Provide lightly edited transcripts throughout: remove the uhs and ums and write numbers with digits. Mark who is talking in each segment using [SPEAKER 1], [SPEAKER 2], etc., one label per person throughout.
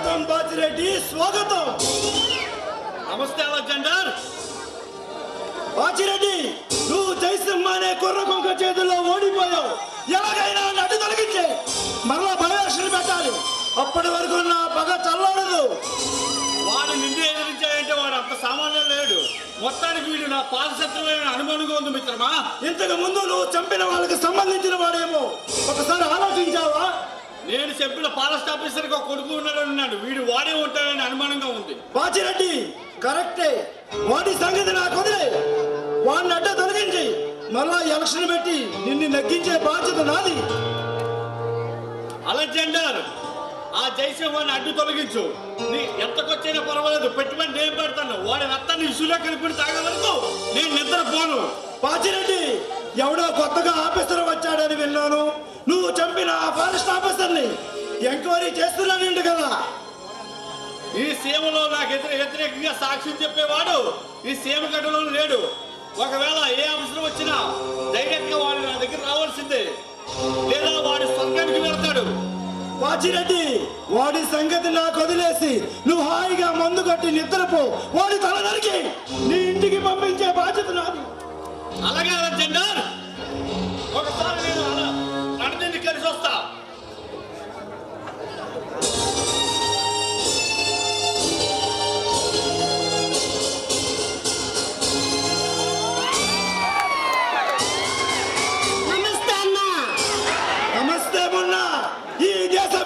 [SPEAKER 1] స్వాగతం బాజిరెడ్డి, స్వాగతం.
[SPEAKER 2] నమస్తే అలెగ్జాండర్.
[SPEAKER 1] బాజిరెడ్డి, నువ్వు జైసింహ అనే కుర్ర కొంక చేతుల్లో ఓడిపోయావు. ఎలాగైనా నడ్డు తొలగించే మరలా భయవేషాలు పెట్టాలి. అప్పటి వరకు నా పగ చల్లడదు.
[SPEAKER 2] వాడు నిన్ను ఎదిరించాడంటే వాడు అంత సామాన్యం లేడు. మొత్తానికి వీడు నా పాదశత్రువైన అనుమానంగా ఉంది మిత్రమా.
[SPEAKER 1] ఇంతకు ముందు నువ్వు చంపిన వాళ్ళకి సంబంధించిన వాడేమో ఒకసారి ఆలోచించావా?
[SPEAKER 2] నేను చెప్పిన ఫారెస్ట్ ఆఫీసర్కి ఒక కొడుకు ఉన్నాడు. వీడు వాడే ఉంటాడని అనుమానంగా ఉంది.
[SPEAKER 1] బాజిరెడ్డి కరెక్టే. వాడి సంగతి నాకు వదిలే. వాడిని అడ్డ తొలగించి మళ్ళా ఎలక్షన్ పెట్టి నిన్ను నగ్గించే బాధ్యత నాది.
[SPEAKER 2] అలెగ్జాండర్, ఆ జైసింహాన్ని అడ్డు తొలగించు. నీ ఎంతకొచ్చైనా పర్వాలేదు, పెట్టుబడి నేను పెడతాను. వాడి రక్తాన్ని ఇసులో కలిపి తాగే వరకు నేను నిద్రపోను.
[SPEAKER 1] బాజిరెడ్డి, ఎవడో కొత్తగా ఆఫీసర్ వచ్చాడని విన్నాను. నువ్వు చంపిన ఆ ఫారెస్ట్ ఆఫీసర్ని ఎంక్వైరీ చేస్తున్నానండి కదా.
[SPEAKER 2] ఈ సీమలో నాకు వ్యతిరేకంగా సాక్ష్యం చెప్పేవాడు ఈ సీమ గడ్డలో లేడు. ఒకవేళ ఏ అవసరం వచ్చినా డైరెక్ట్ గా వాడు నా దగ్గర రావాల్సిందే, లేదా వాడు స్వర్గానికి వెళ్తాడు.
[SPEAKER 1] బాజిరెడ్డి, వాడి సంగతి నాకు వదిలేసి నువ్వు హాయిగా మందు కొట్టి నిద్రపో. వాడి తల నరికి నీ ఇంటికి పంపించే బాధ్యత నాది.
[SPEAKER 2] అలాగే అలెగ్జాండర్, ఒకసారి నేను నడదిండి కలిసి వస్తా.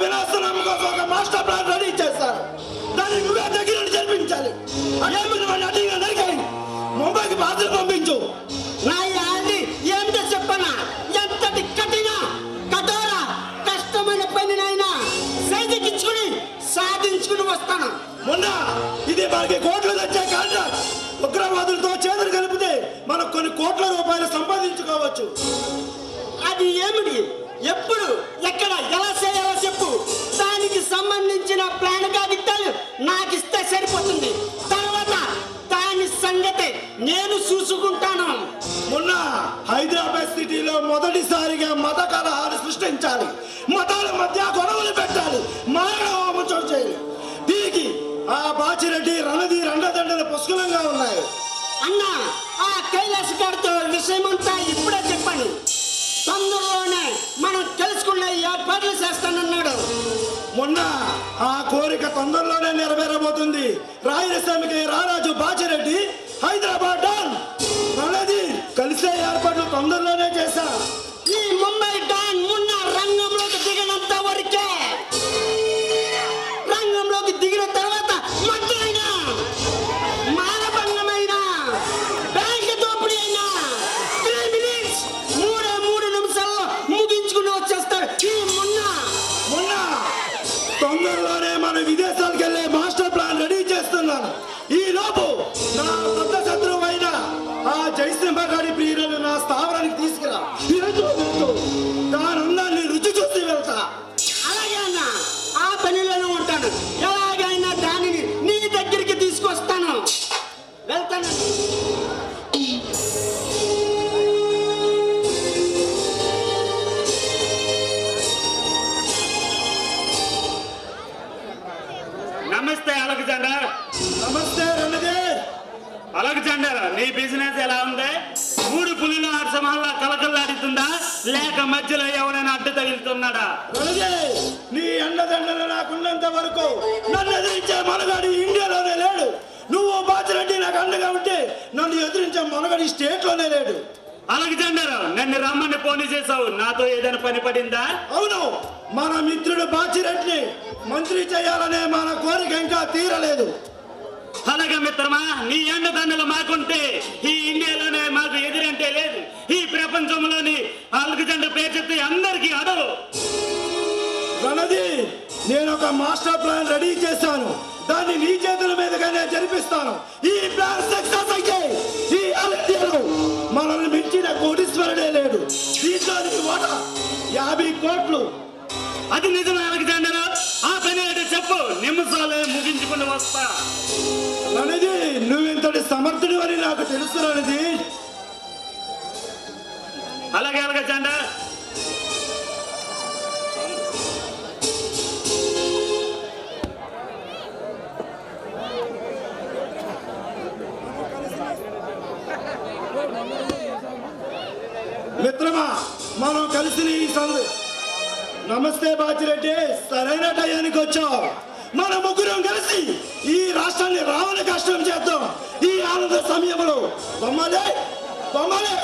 [SPEAKER 1] వినాశనం కోసం ఒక మాస్టర్ ప్లాన్ రెడీ చేశారు. దాన్ని నువ్వే దగ్గర జరిపించాలి. ముంబైకి బాధలు పంపించు.
[SPEAKER 3] ఏమిటో చెప్పనా? ఎంతటి కఠిన కఠోర కష్టమైన పనినైనా సైజెక్కించుకుని సాధించుకుని వస్తాను.
[SPEAKER 1] మొన్న ఇది మనకి కోట్లు తెచ్చే కాంట్రాక్ట్. ఉగ్రవాదులతో చేతులు కలిపితే మనం కొన్ని కోట్ల రూపాయలు సంపాదించుకోవచ్చు.
[SPEAKER 3] అది ఏమిటి, ఎప్పుడు, ఎక్కడ, ఎలా చేయాలో చెప్పు. దానికి సంబంధించిన ప్లాన్ కాగితాలు నాకు ఇస్తే సరిపోతుంది. తర్వాత దాని సంగతి నేను చూసుకుంటాను.
[SPEAKER 1] మొన్న హైదరాబాద్ సిటీలో మొదటిసారిగా మత కలహాలు సృష్టించాలి. మతాల మధ్య గొడవలు పెట్టాలి. మారణహోమం చోటు చేయాలి. దీనికి ఆ బాజిరెడ్డి రణధీర్ అండదండలు పుష్కలంగా ఉన్నాయి.
[SPEAKER 3] అన్నా, ఆ కైలాస్ గారితో విషయమంతా ఇప్పుడే చెప్పాను. తొందరలోనే మనం తెలుసుకునే ఏర్పాట్లు చేస్తానన్నాడు.
[SPEAKER 1] మొన్న ఆ కోరిక తొందరలోనే నెరవేరబోతుంది. రాయలసీమకి రారాజు బాజిరెడ్డి, హైదరాబాద్ డాన్ రణధీర్ కలిసే ఏర్పాట్లు తొందరలోనే చేశా.
[SPEAKER 3] ఈ ముంబై డాన్ మొన్న రంగంలోకి దిగినంత వరకే. రంగంలోకి దిగిన తర్వాత మద్దైనా, మానభంగమైన, బ్యాంక్ దోపిడీ అయినా 3 minutes, 3 నిమిషాల్లో ముగించుకుని వచ్చేస్తాడు. ఈ మొన్న
[SPEAKER 1] తొందరలోనే మన విదేశాలకు వెళ్ళే మాస్టర్ ప్లాన్ రెడీ చేస్తున్నాను. ఈ లోపు నా పెద్ద శత్రువు అయిన ఆ జైసింహ గారి ప్రియులను నా స్థావరానికి తీసుకురా. దాని అందాన్ని రుచి చూసి వెళ్తా.
[SPEAKER 3] అలాగే అన్న, ఆ పనిలోనే ఉంటాను. ఎలాగైనా దానిని నీ దగ్గరికి తీసుకొస్తాను. వెళ్తాను.
[SPEAKER 2] నమస్తే అలెగ్జాండర్.
[SPEAKER 1] నమస్తే రణధీర్.
[SPEAKER 2] అలెగ్జాండర్, నీ బిజినెస్ ఎలా ఉంది? 3 పులిల హర్షమాల కలకల్లాడుతుందా, లేక మధ్యలో ఎవరైనా అడ్డు తగులుతున్నాడా?
[SPEAKER 1] రణధీర్, నీ అండదండలు నాకున్నంత వరకు నన్ను ఎదిరించే మనగాడి ఇండియాలోనే లేడు. నువ్వు బాజిరెడ్డి నాకు అండగా ఉంటే నన్ను ఎదిరించే మనగాడి స్టేట్ లోనే లేడు.
[SPEAKER 2] అలెగ్జాండర్, నన్ను రమ్మని పోనీ చేసావు. నాతో ఏదైనా పని పడిందా?
[SPEAKER 1] అవును, మన మిత్రుడు బాజిరెడ్డిని మంత్రి చేయాలనే మన కోరిక ఇంకా తీరలేదు.
[SPEAKER 2] అలాగే మిత్రమా, నీ అండదండలు మాకుంటే ఈ ఇండియాలోనే మాకు ఎదురంటే లేదు. ఈ ప్రపంచంలోని అలెగ్జాండర్ పేరు చెప్తే అందరికీ అడవు.
[SPEAKER 1] రణధీర్, నేను ఒక మాస్టర్ ప్లాన్ రెడీ చేశాను. దాన్ని నీ చేతుల మీదుగానే జరిపిస్తాను. ఈ ప్లాన్ సక్సెస్ అయితే ఈ అలెగ్జాండర్ మనల్ని మించిన కోటీశ్వరుడే లేడు. దీంట్లో నీ వాటా 50 కోట్లు.
[SPEAKER 2] అది నిజమే అలెగ్జాండర్. ఆ పని అంటే చెప్పు, నిమిషాలే ముగించుకుని వస్తా.
[SPEAKER 1] రణధీర్, నువ్వెంతటి సమర్థుడు అని నాకు తెలుసు రణధీర్.
[SPEAKER 2] అలాగే అలెగ్జాండర్.
[SPEAKER 1] కలిసి నమస్తే బాచిరెడ్డి, సరైన టయానికి వచ్చావు. మన ముగ్గురం కలిసి ఈ రాష్ట్రాన్ని రావణ కష్టం చేద్దాం. ఈ ఆనంద సమయంలో బొమ్మలే బొమ్మలే